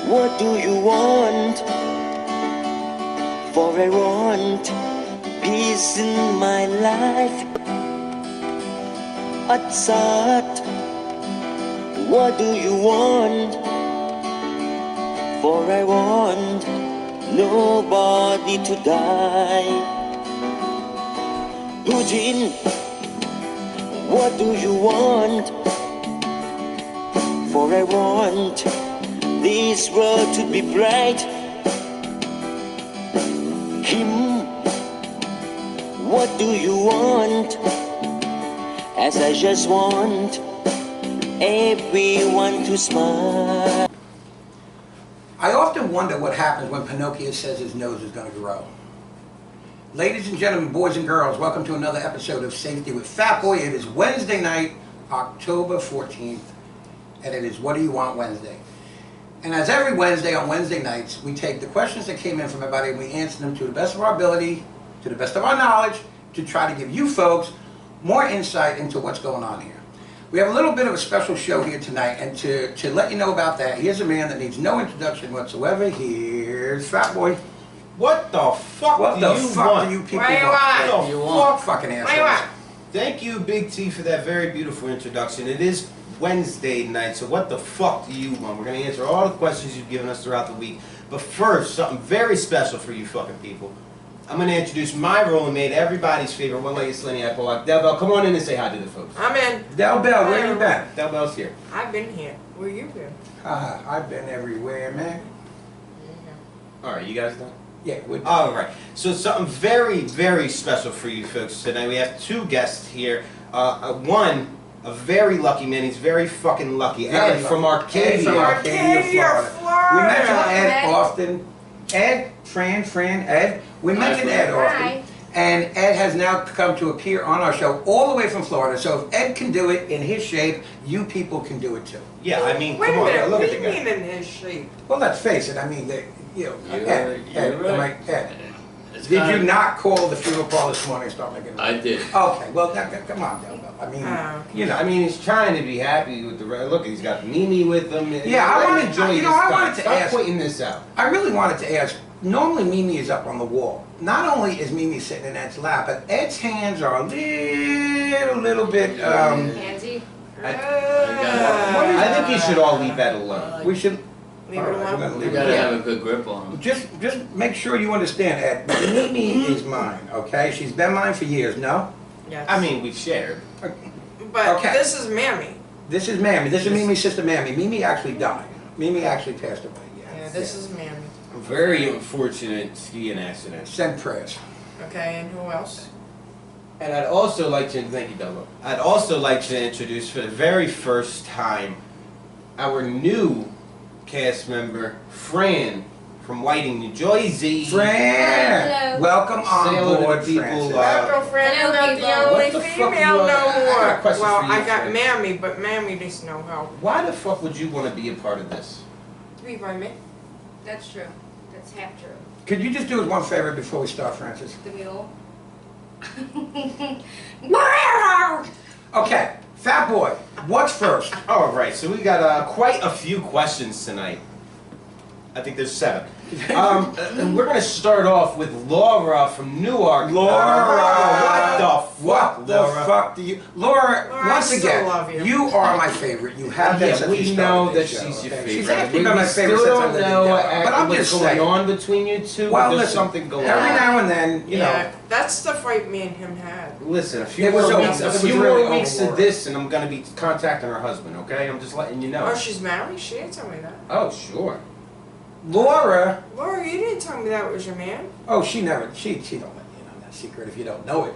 What do you want? For I want peace in my life. Atsat, what do you want? For I want nobody to die. Pujin, what do you want? For I want this world to be bright. Him, what do you want? As I just want everyone to smile. I often wonder what happens when Pinocchio says his nose is going to grow. Ladies and gentlemen, boys and girls, welcome to another episode of Safety with Fat Boy. It is Wednesday night, October 14th, and it is What Do You Want Wednesday. And as every Wednesday on Wednesday nights, we take the questions that came in from everybody and we answer them to the best of our ability, to the best of our knowledge, to try to give you folks more insight into what's going on here. We have a little bit of a special show here tonight, and to let you know about that, here's a man that needs no introduction whatsoever. Here's Fat Boy. What the fuck What do the you fuck want? do you people What do you want? want? What the fuck? Fucking What do you assholes. want? Thank you, Big T, for that very beautiful introduction. It is Wednesday night, so what the fuck do you want? We're going to answer all the questions you've given us throughout the week. But first, something very special for you fucking people. I'm going to introduce my role and made everybody's favorite one-legged slinty I pull out. Del Bell, come on in and say hi to the folks. I'm in. Del Bell, where you been? Del Bell's here. I've been here. Where you been? I've been everywhere, man. All right, you guys done? Yeah, All right. So something very, very special for you folks tonight. We have two guests here. One, a very lucky man. He's very fucking lucky. Very Ed from lucky. Arcadia. Ed from Arcadia, Florida. We mention Ed Ed. often. Ed, Fran, Ed. We mention Ed often. Hi. And Ed has now come to appear on our show all the way from Florida. So if Ed can do it in his shape, you people can do it too. Yeah, I mean, Wait come a on, minute. look What at do the you guy. mean in his shape? Well, let's face it. I mean, Ed, You're right. Ed. It's Did you kinda- not call the funeral parlor this morning and start making I did. Okay, well, now, come on, Del Bell. I mean, You know, I mean, he's trying to be happy with the look. He's got Mimi with him. Yeah, I Let him wanted- enjoy you know, this I time. wanted to Stop ask- pointing this out. I really wanted to ask, normally Mimi is up on the wall. Not only is Mimi sitting in Ed's lap, but Ed's hands are a little bit, Handsy? I think you should all leave Ed alone. we should, Leave all it right, we're alone. gonna You leave it gotta alone. have a good grip on them. Just make sure you understand, Ed, Mimi is mine, okay? She's been mine for years, no? Yes. I mean, we've shared. but okay. this is Mammy. This is Mammy, this is Mimi's sister Mammy. Mimi actually died. Mimi actually passed away, Yeah, this is Mammy. A very unfortunate skiing accident. Send prayers. Okay, and who else? And I'd also like to thank you, Dello. I'd also like to introduce for the very first time our new cast member, Fran from Whiting, New Jersey. Fran! Hello. Welcome Say on hello to the board, people, Francis. Welcome, friend. You're not the people. only What the fuck female you, no I got a more. question Well, for you, I got friend. Mammy, but Mammy needs no help. Why the fuck would you want to be a part of this? To be by me. That's true. That's half true. Could you just do us one favor before we start, Francis? The mule. Okay, Fat Boy, what's first? All right, so we got quite a few questions tonight. I think there's 7. And we're going to start off with Laura from Newark. What the fuck do you... Laura, Laura, once I still again, love you. you are my favorite. You have been Yeah, since we started know that this show, she's your okay? favorite. She's actually We been my favorite still since I don't lived in know Denver. But I'm what's just going saying. on between you two. Well, but there's listen, something going every on. now and then, you know... Yeah, that's the fight me and him had. Listen, a few It was more over- weeks, it a was few really more weeks over, of Laura. this, and I'm gonna be contacting her husband. Okay, I'm just letting you know. Oh, she's married? She didn't tell me that. Oh, sure. Laura... Laura, you didn't tell me that was your man. Oh, she don't let you in on that secret if you don't know it.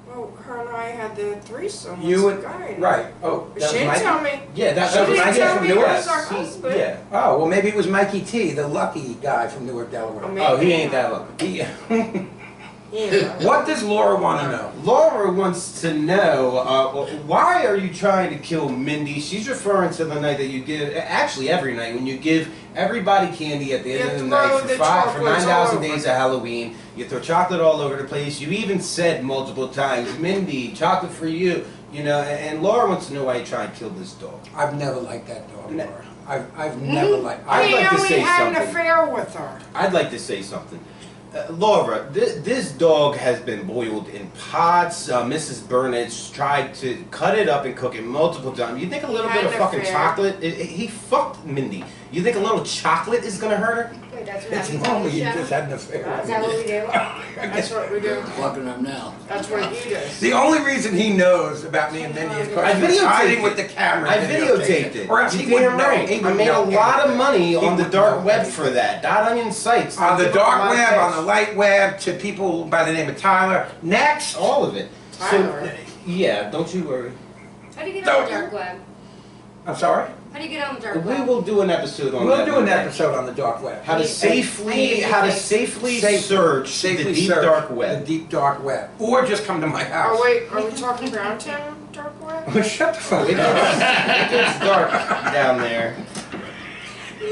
Well, her and I had the threesome with You some would... guy. Right. Oh, But that she was didn't Mikey? tell me. Yeah, that She was didn't Mikey tell from me it Newark. was our husband. Yeah. Oh, well, maybe it was Mikey T, the lucky guy from Newark, Delaware. Oh, man. Oh, he ain't that lucky. Yeah. What does Laura want to know? Laura wants to know, why are you trying to kill Mindy? She's referring to the night that you give, actually every night, when you give everybody candy at the end You of the throw night for the 9,000 chocolates all days of over. Halloween. You throw chocolate all over the place. You even said multiple times, Mindy, chocolate for you. You know, and Laura wants to know why you try and kill this dog. I've never liked that dog, Ne- Laura. I've never liked. I'd He like to only say had an something. affair with her. I'd like to say something. Laura, this dog has been boiled in pots. Mrs. Burnett tried to cut it up and cook it multiple times. You think a little He bit had of an fucking affair. chocolate? He fucked Mindy. You think a little chocolate is gonna hurt her? Wait, that's what It's happens on normal. the You show? just had an affair. Is that what we do? That's what we do. Fucking up now. That's what he does. The only reason he knows about me and Mindy is I because he was videotaped hiding it. with the camera. I and videotaped it. Or else You he wouldn't damn know. right. He I wouldn't made a know lot of anything. money He on the wouldn't dark know web anything. for that. Dot Onion sites. On the They give a dark lot of web, cash. on the light web, to people by the name of Tyler. Next. All of it. Tyler. So, yeah, don't you worry. How do you get on the Don't- dark web? I'm sorry? How do you get on the dark We web? will do an episode on that. We'll do an one day. episode on the dark web. How to I need safely, to how to get safely Safe- search Safely the deep search dark The web. deep dark web. Or just come to my house. Oh wait, are we talking downtown dark web? Shut the fuck It up. gets dark down there.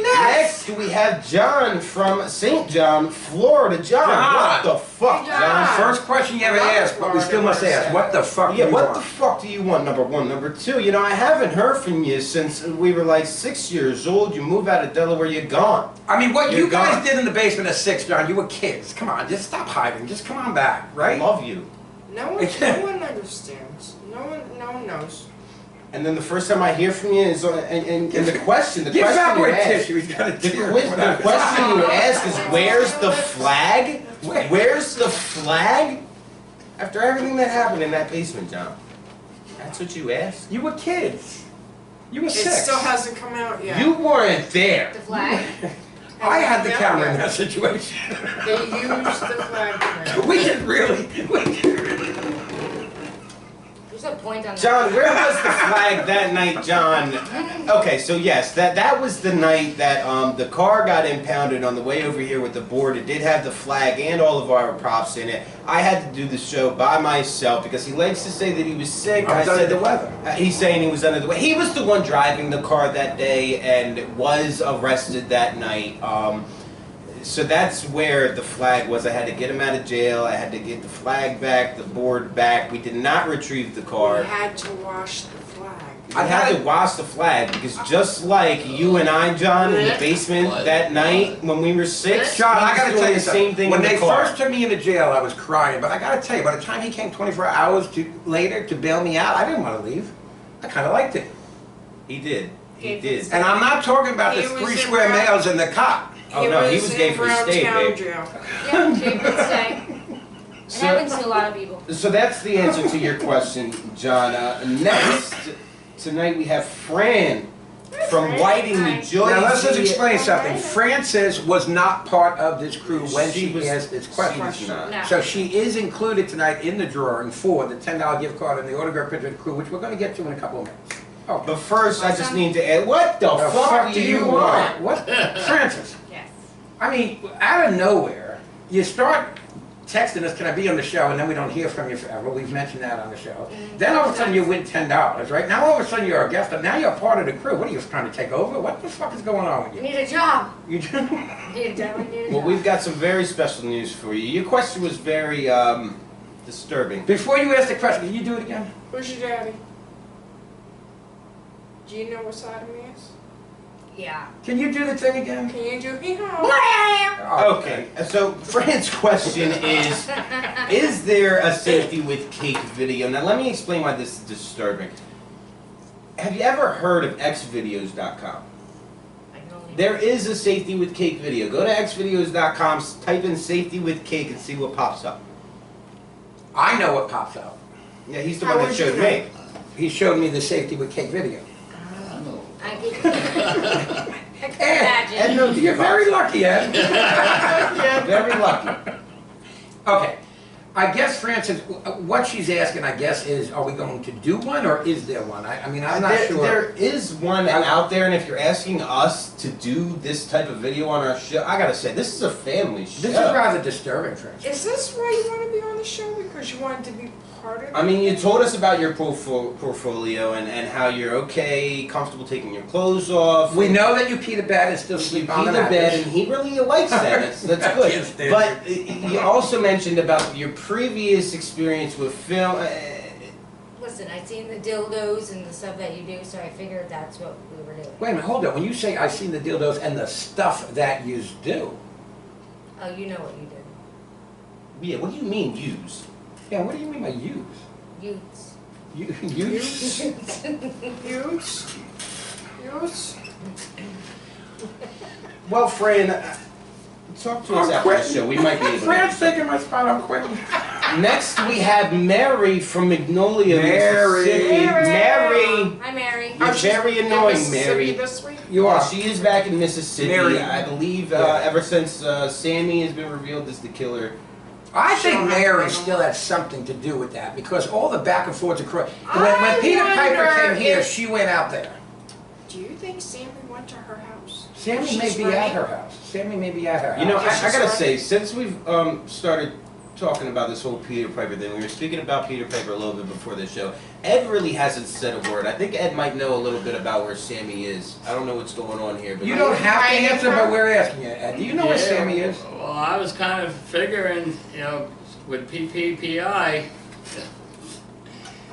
Next, we have John from St. John, Florida. John, what John. the fuck, Hey, John. John? First question you ever asked, but we still must ask. What the fuck do Yeah, you what want? the fuck do you want, number one? Number two, you know, I haven't heard from you since we were like 6 years old. You moved out of Delaware, you're gone. I mean, what You're you guys gone. did in the basement at 6, John, you were kids. Come on, just stop hiding. Just come on back, I right? love you. No one understands. No one knows. And then the first time I hear from you is, and the question Give you that boy ask, tissue. He's got a the tear. question you ask is, where's the flag? Where? Where's the flag? After everything that happened in that basement, John. That's what you asked? You were kids. You were It 6. still hasn't come out yet. You weren't there. The flag? I had the Hasn't come camera out in yet. that situation. They used the flag. We didn't really. There's a point on that. John, where was the flag that night, John? Okay, so yes, that was the night that the car got impounded on the way over here with the board. It did have the flag and all of our props in it. I had to do the show by myself because he likes to say that he was sick. I was under the that- weather. He's saying he was under the weather. He was the one driving the car that day and was arrested that night. So that's where the flag was. I had to get him out of jail. I had to get the flag back, the board back. We did not retrieve the car. We had to wash the flag. I had to wash the flag because just like you and I, John, in the basement that night when we were 6, John, I he was gotta doing tell you the something. same thing When in the they car. first took me into jail, I was crying. But I gotta tell you, by the time he came 24 hours later to bail me out, I didn't want to leave. I kind of liked it. He did. He Okay. did. And I'm not talking about the He was 3 in square Brown- males and the cop. Oh, no, he was in gay for the state, Browntown babe. jail. Yeah, Jake would say. It So- happens to a lot of people. So that's the answer to your question, John. Next, tonight we have Fran from Fran. Whiting, New Hi. Jersey. Now let's just explain Oh, something. right. Frances was not part of this crew when She she was- asked this She question. was not. No. So she is included tonight in the drawing for the $10 gift card and the autograph picture of the crew, which we're going to get to in a couple of minutes. Oh, But first, I just need to add, what the fuck do you want? What? Frances, Yes. I mean, out of nowhere, you start texting us, can I be on the show, and then we don't hear from you forever. We've mentioned that on the show. Then all of a sudden you win $10, right? Now all of a sudden you're a guest, and now you're part of the crew. What are you trying to take over? What the fuck is going on with You you? need a job. You just... You definitely need a Well, job. we've got some very special news for you. Your question was very disturbing. Before you ask the question, can you do it again? Who's your daddy? Do you know what side of me is? Yeah. Can you do the thing again? Can you do hee-haw? Oh, Okay, so Fran's question is there a safety with cake video? Now let me explain why this is disturbing. Have you ever heard of xvideos.com? I can only- There is a safety with cake video. Go to xvideos.com, type in safety with cake and see what pops up. I know what pops out. Yeah, he's the How one that would you showed know? me. He showed me the safety with cake video. I know. I can Ed, imagine. knows you're very lucky, Ed. Very lucky. Okay. I guess, Francis, what she's asking, I guess, is, are we going to do one, or is there one? I mean, I'm not sure. There is one out there, and if you're asking us to do this type of video on our show, I gotta say, this is a family show. This is rather disturbing, Francis. Is this why you want to be on the show? Because you wanted to be part of it? I mean, you told us about your portfolio and how you're okay, comfortable taking your clothes off. We know that you pee the bed and still You sleep pee on the the bed, mattress. and he really likes that. That's Yes, good. dude. But you also mentioned about your previous experience with film. Listen, listen, I seen the dildos and the stuff that you do, so I figured that's what we were doing. Wait a minute, hold on. When you say I seen the dildos and the stuff that you do, Oh, you know what you did. Yeah, what do you mean use? yeah, what do you mean by use? Utes. Use? Huge. Huge. Well, Fran, talk to us I'm after the quitting. show. We might be able to. Fran's taking my spot. I'm quitting. Next, we have Mary from Magnolia, Mary. Mississippi. Mary. Hi, Mary. You're she's very in annoying, Mississippi Mary. This week? You Well, are. she is back in Mississippi. Mary. I believe Yeah. ever since Sammy has been revealed as the killer. I She think don't have to Mary go still home. has something to do with that because all the back and forth across. When I Peter Piper wonder came here, if- she went out there. Do you think Sammy went to her house? Sammy She's may be running? at her house. Sammy may be at her house. You know, Yeah, I she's gotta right. say, since we've started talking about this whole Peter Piper thing, we were speaking about Peter Piper a little bit before the show. Ed really hasn't said a word. I think Ed might know a little bit about where Sammy is. I don't know what's going on here, but You don't have to Hiding answer, her? but we're asking you. Ed, do you know where Yeah, Sammy is? Well, I was kind of figuring, you know, with PPPI,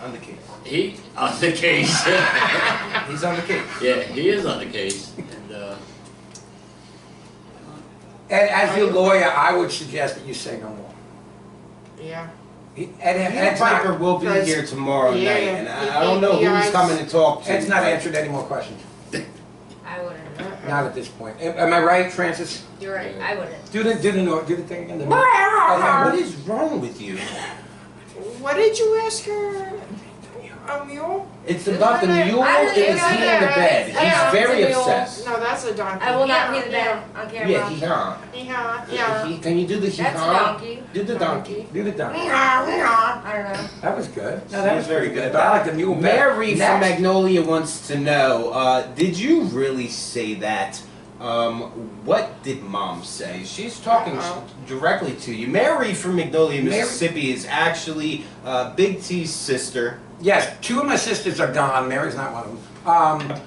on the case. he on the case. He's on the case. Yeah, he is on the case. And, Ed, as your lawyer, I would suggest that you say no more. Yeah. Ed, Peter Ed's Piper not, will be Because- here tomorrow yeah, night, and I don't know who he's PPIs. coming to talk to. Ed's not but- answered any more questions. I wouldn't. Not at this point. Am I right, Francis? You're right, I wouldn't. Do the thing again. Okay, What is wrong with you? What did you ask her? A mule? It's about the mule I and don't his even know he in the that. bed. Yeah, He's very it's a mule. obsessed. No, that's a donkey. I will not Yeah, be the bed on camera. Yeah, he huh. Yeah, yeah. Can you do the he That's a huh? donkey. Do the donkey. Do the donkey. I don't know. That was good. No, That that was very good. But I like the mule better. Mary from Next. Magnolia wants to know, did you really say that? What did Mom say? She's talking directly to you. Mary from Magnolia, Mary- Mississippi is actually Big T's sister. Yes, two of my sisters are gone. Mary's not one of them.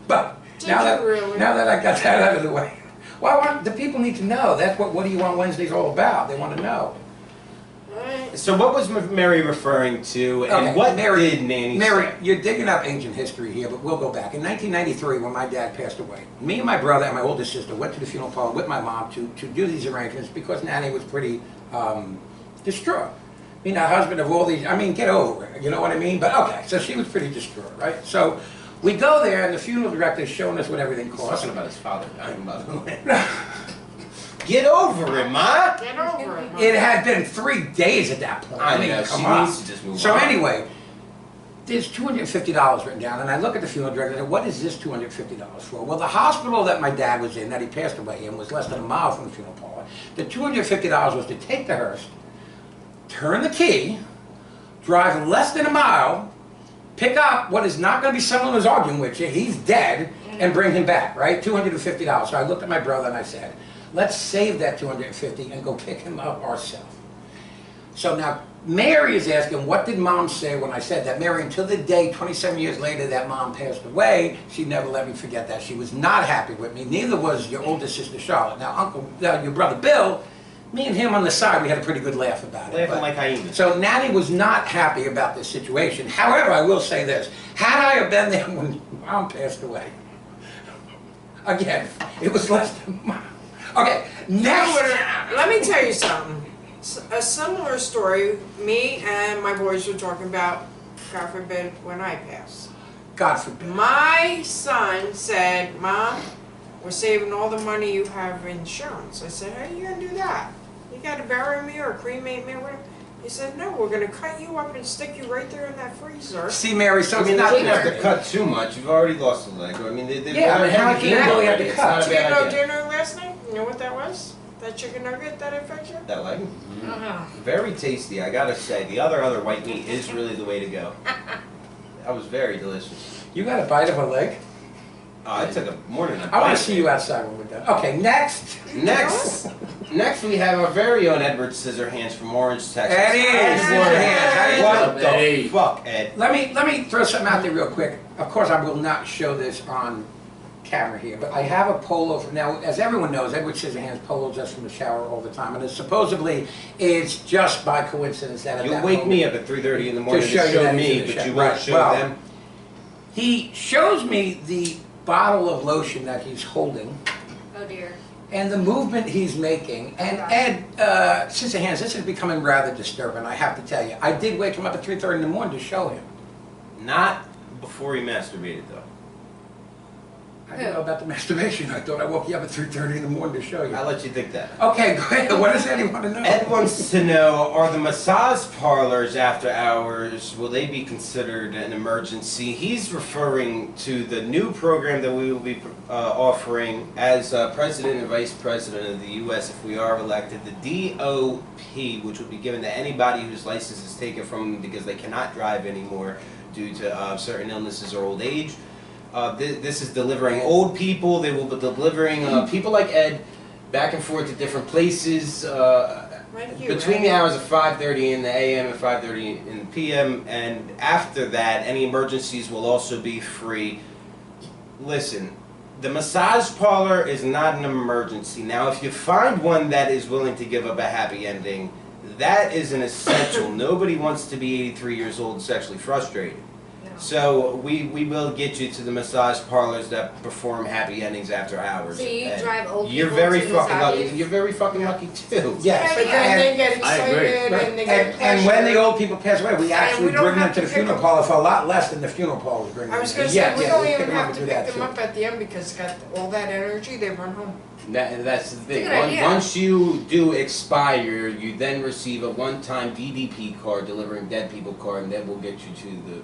But Did now you that really? now that I got that out of the way, well, the people need to know. That's what do you want Wednesday's all about. They want to know. Alright. So what was Mary referring to, and Okay, what Mary- did Nanny Mary, say? you're digging up ancient history here, but we'll go back. In 1993, when my dad passed away, me and my brother and my older sister went to the funeral parlor with my mom to do these arrangements because Nanny was pretty distraught. I mean, a husband of all these, I mean, get over it, you know what I mean? But okay, so she was pretty distraught, right? So we go there and the funeral director is showing us what everything He's costs. talking about his father dying, by the way. Get over it, Ma! Get over it. It had been 3 days at that point. I mean, know, come she on. needs to just move So on. anyway, there's $250 written down, and I look at the funeral director and I say, what is this $250 for? Well, the hospital that my dad was in, that he passed away in, was less than a mile from the funeral parlor. The $250 was to take the hearse, turn the key, drive less than a mile, pick up what is not going to be someone who's arguing with you, he's dead, and bring him back, right? $250. So I looked at my brother and I said, let's save that $250 and go pick him up ourselves. So now, Mary is asking, what did Mom say when I said that? Mary, until the day, 27 years later, that Mom passed away, she never let me forget that. She was not happy with me. Neither was your older sister, Charlotte. Now, your brother Bill, me and him on the side, we had a pretty good laugh about it. Laughing but- like hyenas. So Nanny was not happy about this situation. However, I will say this. Had I have been there when Mom passed away, again, it was less than Mom. Okay, next. Let me tell you something. A similar story, me and my boys were talking about, God forbid, when I pass. God forbid. My son said, Mom, we're saving all the money you have in insurance. I said, how are you going to do that? You got to bury me or cremate me or whatever? He said, no, we're going to cut you up and stick you right there in that freezer. See, Mary, so I mean, it's they not didn't have to there. cut too much. You've already lost a leg. I mean, they're Yeah, but how much heavy you anyway. really have to It's cut? not a Do you bad know idea. dinner last night? You know what that was? That chicken nugget that I fed you? That leg? Uh-huh. Very tasty, I gotta say. The other white meat is really the way to go. That was very delicious. You got a bite of a leg? I took a more than a I want bite. to see you outside when we're done. Okay, next. Next we have our very own Edward Scissorhands from Orange, Texas. Eddie Scissorhands, how you What Hey. the fuck, Ed? Let me throw something out there real quick. Of course, I will not show this on camera here, but I have a polo from, now, as everyone knows, Edward Scissorhands polos us from the shower all the time, and it's just by coincidence that at You'll that wake moment- me up at 3:30 in the morning to show you show that he's me, in the but you shower. won't Right, show well, them. He shows me the bottle of lotion that he's holding Oh dear. and the movement he's making. And Ed Scissorhands, this is becoming rather disturbing, I have to tell you. I did wake him up at 3:30 in the morning to show him. Not before he masturbated, though. I didn't know about the masturbation. I thought I woke you up at 3:30 in the morning to show you. I'll let you think that. Okay, go ahead. What does Eddie want to know? Ed wants to know, are the massage parlors after hours, will they be considered an emergency? He's referring to the new program that we will be offering as President and Vice President of the U.S. if we are elected, the DOP, which will be given to anybody whose license is taken from them because they cannot drive anymore due to certain illnesses or old age. This is delivering old people. They will be delivering people like Ed back and forth to different places Like you, between right? the hours of 5:30 in the a.m. and 5:30 in the p.m. And after that, any emergencies will also be free. Listen, the massage parlor is not an emergency. Now, if you find one that is willing to give up a happy ending, that is an essential. Nobody wants to be 83 years old and sexually frustrated. No. So we will get you to the massage parlors that perform happy endings after hours. So you And drive old You're people very to fucking lucky. massages? You're very fucking lucky too. Yes. But then they get I agree. excited and they get And when the pleasure. old people pass away, we actually we don't bring them have to to the pick funeral them. parlor for a lot less than the funeral parlor is bringing I was them. gonna say, Yeah, we yeah, don't we even can have to do that, pick them too. up at the end because it's got all that energy, they run home. That's the thing. It's a good idea. Once you do expire, you then receive a one-time DDP card, delivering dead people card, and that will get you to the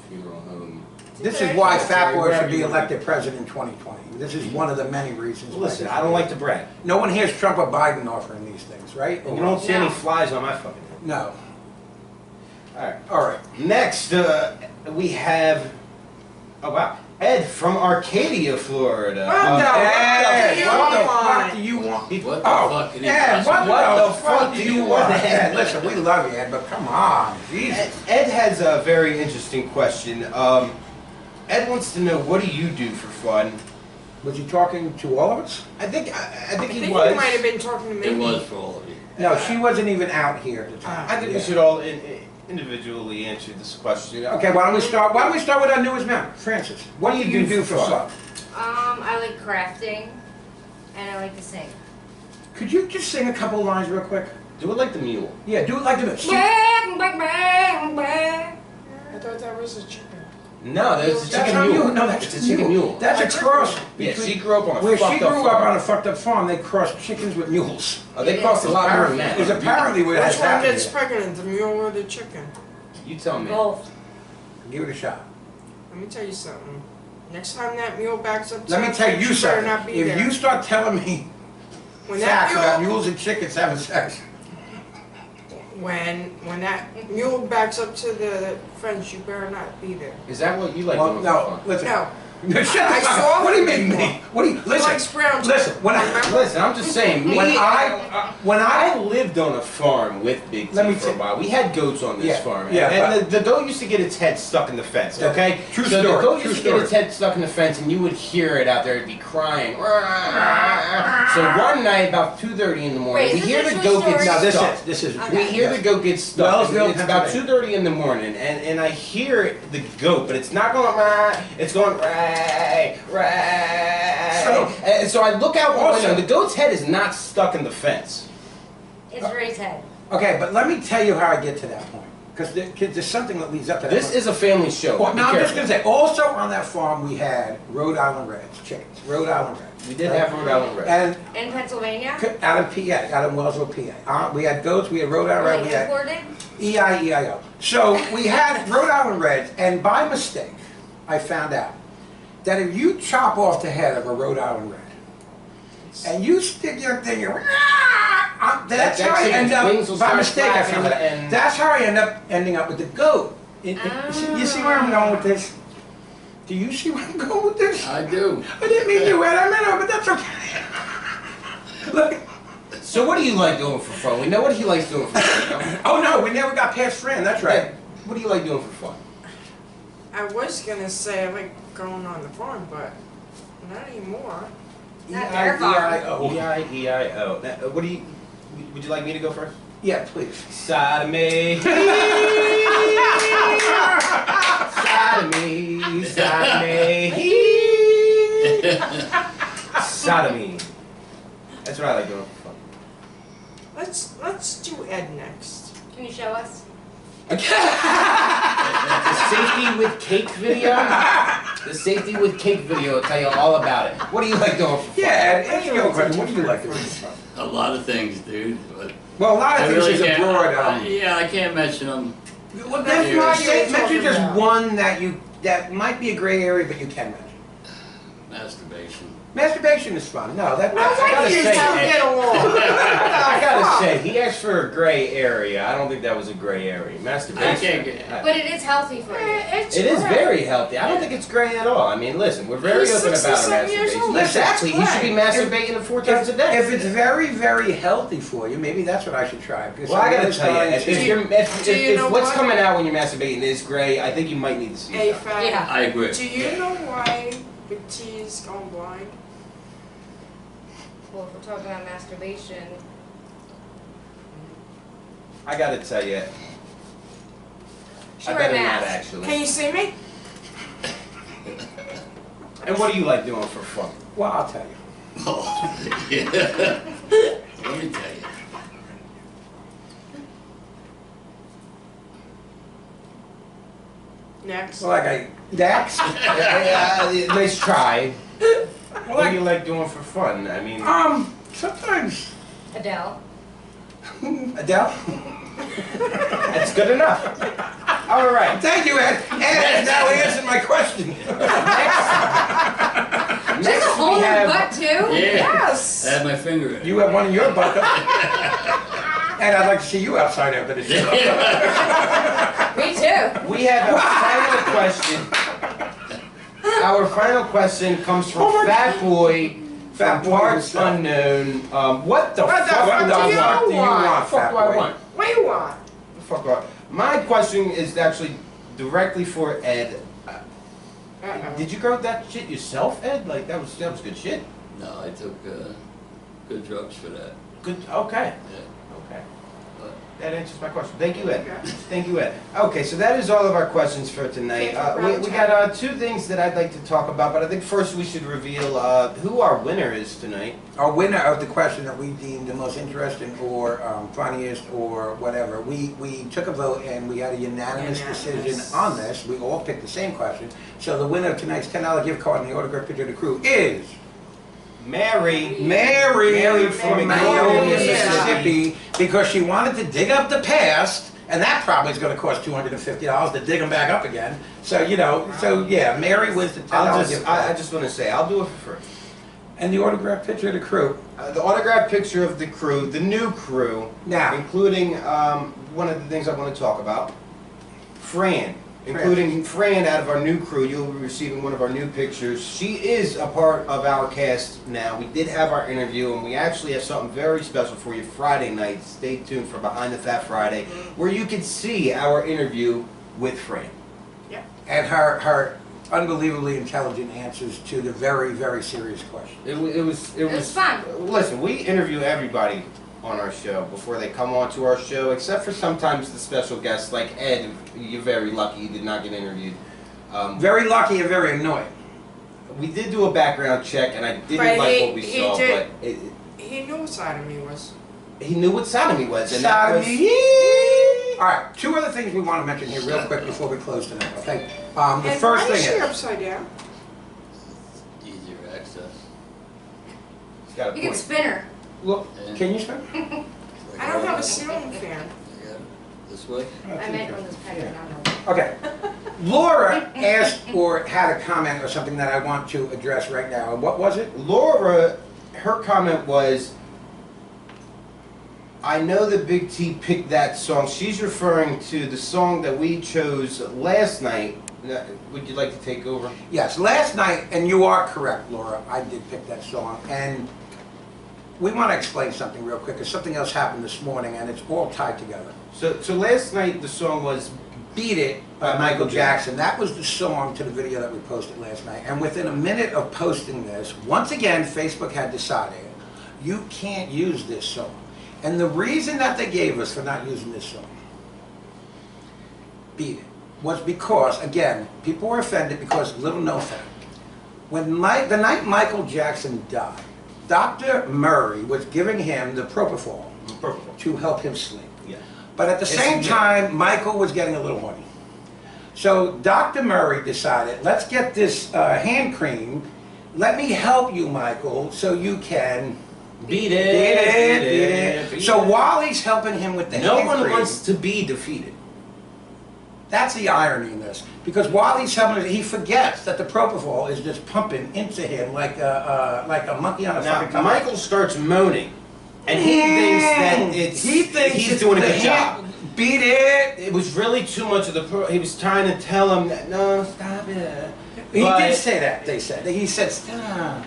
funeral home. This is why Fat Boy Wherever should be you want. elected president in 2020. This is one of the many reasons. why Listen, he I should don't be. like to brag. No one hears Trump or Biden offering these things, right? And you don't see any No. flies on my fucking head. No. Alright. All right. Next, we have, oh wow, Ed from Arcadia, Florida. Ed, what the you fuck want? do you want? What the Oh, fuck can he Ed, possibly what the want? fuck do you want? Ed, listen, we love you, Ed, but come on, Jesus. Ed has a very interesting question. Ed wants to know, what do you do for fun? Was he talking to all of us? I think I think he you was. might have been talking to me. It was for all of you. No, she wasn't even out here at the time. I think we Yeah. should all individually answer this question. Okay, why don't we start with our newest member, Francis? What do you do for fun? I like crafting, and I like to sing. Could you just sing a couple lines real quick? Do it like the mule. Yeah, do it like this. Bang, bang, bang, bang. I thought that was a chicken. No, that's a That's chicken a mule. mule. No, that's it's a chicken mule. That's a cross Yeah, between. she grew up on a Where she fucked up grew up farm. on a fucked up farm, they crossed chickens with mules. Oh, they cost a lot more than that. Is apparently what Which has one happened gets here. pregnant, the mule or the chicken? You tell me. Both. Give it a shot. Let me tell you something. Next time that mule backs up to Let me that tell fence, you better not something. be If there. you start telling me When that facts about mule, mules and chickens having sex, when that mule backs up to the fence, you better not be there. Is that what you like well, doing no, for fun? listen. No, No, shut the I fuck saw up. What do you it mean before. me? What do you, he likes listen, brown listen, when I, remember? Listen, I'm just saying. Me, when I I, lived on a farm with Big T Let me for a t- while. We had goats on this Yeah, farm. yeah, And the goat used to get its head stuck in the fence, Yeah, okay? true so story, the goat true used to get its story. head stuck in the fence and you would hear it out there. It'd be crying. So one night, about 2:30 in the morning, Wait, we is hear this the a true goat get story? now stuck. this is, Okay. We hear the goat get stuck. Wellsville, It's about Pennsylvania. 2:30 in the morning, and I hear the goat, but it's not going rah. It's going rah, rah. And so I look out the Also- window. The goat's head is not stuck in the fence. It's Ray's head. Okay, but let me tell you how I get to that point. Because there's something that leads up to that. This is a family show. Well, Be now I'm just careful. going to say, also on that farm we had Rhode Island Reds, chickens, Rhode Island Reds. We did have Rhode Island Red. And In Pennsylvania? out of PA, out of Wellsville, PA. We had goats, we had Rhode Island Reds, Like we had imported? EIEIO. So we had Rhode Island Reds, and by mistake, I found out that if you chop off the head of a Rhode Island Red, and you stick your thing, that's That how I end chicken's wings will up, by start mistake I found flapping out. and- That's how I end up ending up with the goat. You see where I'm going with this? Do you see where I'm going with this? I do. I didn't mean you, Ed, I meant it, but that's okay. Look, So what do you like doing for fun? We know what he likes doing for fun. no? oh no, we never got past friend, that's right. Ed, what do you like doing for fun? I was gonna say I like going on the farm, but Not anymore. Not their farm. E-I-E-I-O. E-I-E-I-O. Now, what do you, would you like me to go first? Yeah, please. Sodomy. Sodomy. Sodomy. Sodomy. That's what I like doing for fun. Let's do Ed next. Can you show us? The safety with cake video. The safety with cake video will tell you all about it. What do you like doing for fun? Yeah, Ed, answer your question. What do you like to do? A lot of things, dude. But Well, a lot I of things really is a can't. broad. Yeah, I can't mention them. Well, that's Yeah. not, You're mention talking just about. one that might be a gray area, but you can mention. Masturbation. Masturbation is fun. No, that, I that's gotta like you say, two Ed. get along. I gotta say, he asked for a gray area. I don't think that was a gray area. Masturbation. I can't get. But it is healthy for you. It's It is great. very healthy. I don't think it's gray at all. I mean, listen, we're very He's open about our 67 years masturbation. old. Exactly. He should be That's masturbating 4 times a day. If it's very, very healthy for you, maybe that's what I should try. Because Well, I gotta was tell you, trying if, to- if, you're, if, Do you if know what's what? coming out when you're masturbating is gray, I think you might need to see Hey, that. Fat, Yeah. I agree. do you know why Big T's gone blind? Well, if we're talking about masturbation, I gotta tell you, she I wear a better not mask. actually. Can you see me? And what do you like doing for fun? Well, I'll tell you. Oh, yeah. Let me tell you. Next. Well, like I, Dax. Nice try. Well, What do you like, like doing for fun? I mean, sometimes Adele. Adele. that's good enough. All right. Thank you, Ed. Ed has now answered my question. She's Next a hole we in her have. butt too. Yeah. Yes. I had my finger in it. You have one in your bucket. And I'd like to see you outside after the show. Me too. We have a final question. Our final question comes from Oh my Fat Boy Fat from Boy Parts himself. Unknown. What the What the fuck fuck do I do you want? do you want? want, What the fuck Fat do I Boy? want? What do you want? The fuck do I- My question is actually directly for Ed. Uh-oh. Did you grow that shit yourself, Ed? Like that was good shit. No, I took good drugs for that. Good. Okay. Yeah. Okay. But That answers my question. Thank you, Ed. Okay. Thank you, Ed. Okay, so that is all of our questions for tonight. We got 2 things that I'd like to talk about, but I think first we should reveal who our winner is tonight. Our winner of the question that we deemed the most interesting or funniest or whatever, we took a vote and we had a unanimous decision on this. We all picked the same question. So the winner of tonight's $10 gift card and the autograph picture of the crew is Mary. Mary from Magnolia, Magnolia. Mississippi, because she wanted to dig up the past, and that probably is going to cost $250 to dig them back up again. So, you know, so yeah, Mary was the $10 gift card. I just want to say, I'll do it for free. And the autograph picture of the crew. The autographed picture of the crew, the new crew, Now, including one of the things I want to talk about, Fran. Including Fran out of our new crew, you'll be receiving one of our new pictures. She is a part of our cast now. We did have our interview, and we actually have something very special for you Friday night. Stay tuned for Behind the Fat Friday, where you can see our interview with Fran. and her unbelievably intelligent answers to the very, very serious question. It was fun. Listen, we interview everybody on our show before they come on to our show, except for sometimes the special guests like Ed. You're very lucky you did not get interviewed. Very lucky and very annoying. We did do a background check, and I didn't But like what we he saw, did- but He knew what side of me was. he knew what sodomy was, and that was. Sodomy. All right, 2 other things we want to mention here real quick before we close tonight, okay? The And first why is thing she is, upside down? easier access. He's got a You can point. spin her. look, Yeah. can you spin? I don't have a ceiling fan. I got it. This way? I meant on this pattern, not on. Okay. Laura asked or had a comment or something that I want to address right now. And what was it? Laura, her comment was, I know that Big T picked that song. She's referring to the song that we chose last night. Now, would you like to take over? Yes, last night, and you are correct, Laura, I did pick that song. And we want to explain something real quick, because something else happened this morning, and it's all tied together. So last night the song was Beat It by Michael Jackson. That was the song to the video that we posted last night. And within a minute of posting this, once again, Facebook had decided you can't use this song. And the reason that they gave us for not using this song, Beat It, was because, again, people were offended because little known fact. When the night Michael Jackson died, Dr. Murray was giving him the propofol to help him sleep. Yeah. But at the same time, Michael was getting a little horny. So Dr. Murray decided, let's get this hand cream. Let me help you, Michael, so you can Beat it. So while he's helping him with the hand cream, no one wants to be defeated. that's the irony in this. Because while he's helping him, he forgets that the propofol is just pumping into him like a monkey on a fucking Now, Michael starts moaning, and he thinks that he's doing a good job. Beat it. It was really too much of the. He was trying to tell him that no, stop it. He did say that. They said he said stop.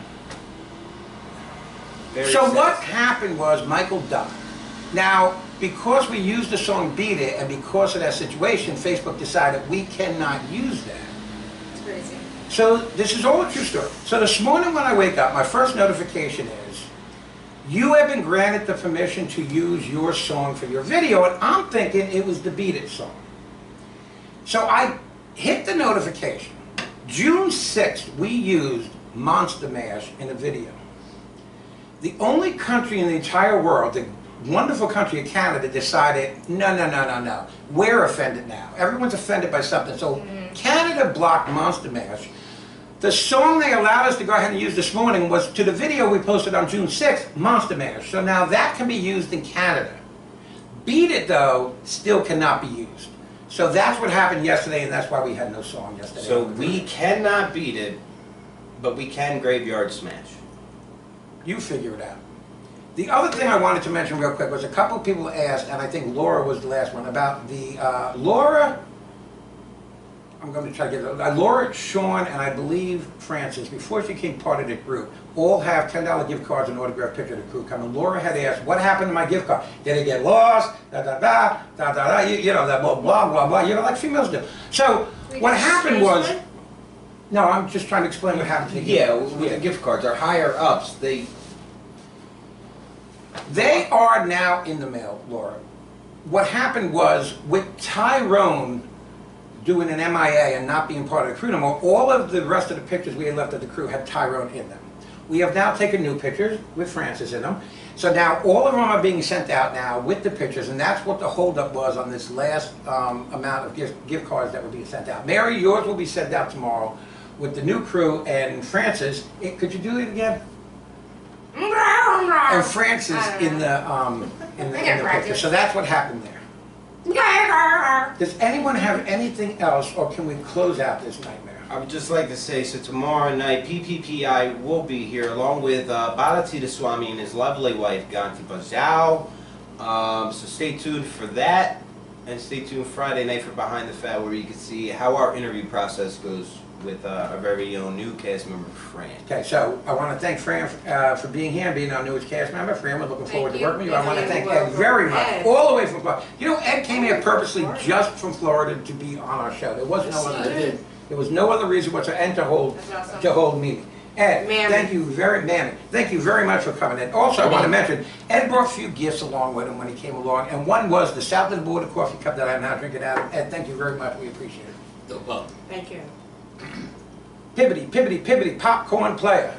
So what happened was Michael died. Now, because we used the song Beat It, and because of that situation, Facebook decided we cannot use that. It's crazy. So this is all a true story. So this morning when I wake up, my first notification is, you have been granted the permission to use your song for your video, and I'm thinking it was the Beat It song. So I hit the notification. June 6th, we used Monster Mash in a video. The only country in the entire world, the wonderful country of Canada, decided, no. We're offended now. Everyone's offended by something. So Canada blocked Monster Mash. The song they allowed us to go ahead and use this morning was to the video we posted on June 6th, Monster Mash. So now that can be used in Canada. Beat It, though, still cannot be used. So that's what happened yesterday, and that's why we had no song yesterday. So we cannot beat it, but we can graveyard smash. You figure it out. The other thing I wanted to mention real quick was a couple of people asked, and I think Laura was the last one, about the, Laura, I'm going to try to get it, Laura, Sean, and I believe Francis, before she became part of the group, all have $10 gift cards and autographed picture of the crew coming. Laura had asked, what happened to my gift card? Did it get lost? You know, that blah, blah, blah, you know, like females do. So, what happened was, no, I'm just trying to explain what happened to the gift cards. With the gift cards, our higher ups, they are now in the mail, Laura. What happened was, with Tyrone doing an MIA and not being part of the crew no more, all of the rest of the pictures we had left of the crew had Tyrone in them. We have now taken new pictures with Francis in them. So now all of them are being sent out now with the pictures, and that's what the holdup was on this last amount of gift cards that were being sent out. Mary, yours will be sent out tomorrow with the new crew, and Francis, could you do it again? And Francis in the picture. So that's what happened there. Does anyone have anything else, or can we close out this nightmare? I would just like to say, so tomorrow night, PPPI will be here along with Bharatita Swami and his lovely wife, Ganti Bajau. So stay tuned for that, and stay tuned Friday night for Behind the Fat, where you can see how our interview process goes with our very own new cast member, Fran. Okay, so I want to thank Fran for being here and being our newest cast member. Fran, we're looking forward to working with you. I want to thank Ed very much, all the way from Florida. You know, Ed came here purposely just from Florida to be on our show. There was no other reason. There was no other reason whatsoever, and to hold Mimi. Ed, thank you very much for coming in. Also, I want to mention, Ed brought a few gifts along with him when he came along, and one was the South of the Border coffee cup that I'm now drinking out of. Ed, thank you very much. We appreciate it. No problem. Thank you. Pibbity, popcorn player.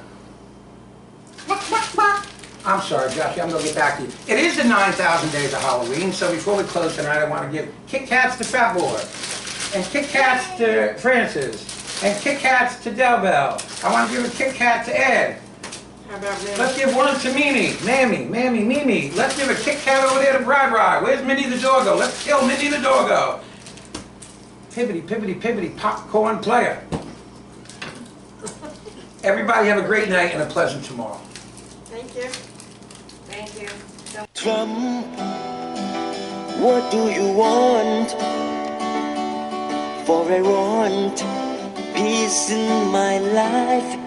I'm sorry, Josh, I'm going to get back to you. It is the 9,000 days of Halloween, so before we close tonight, I want to give Kit Kats to Fat Boy, and Kit Kats to Francis, and Kit Kats to Del Bell. I want to give a Kit Kat to Ed. How about me? Let's give one to Mimi, Mimi. Let's give a Kit Kat over there to Bri. Where's Minnie the doggo? Let's kill Minnie the doggo. Pibbity, popcorn player. Everybody have a great night and a pleasant tomorrow. Thank you. Thank you. Trump, what do you want? For I want peace in my life.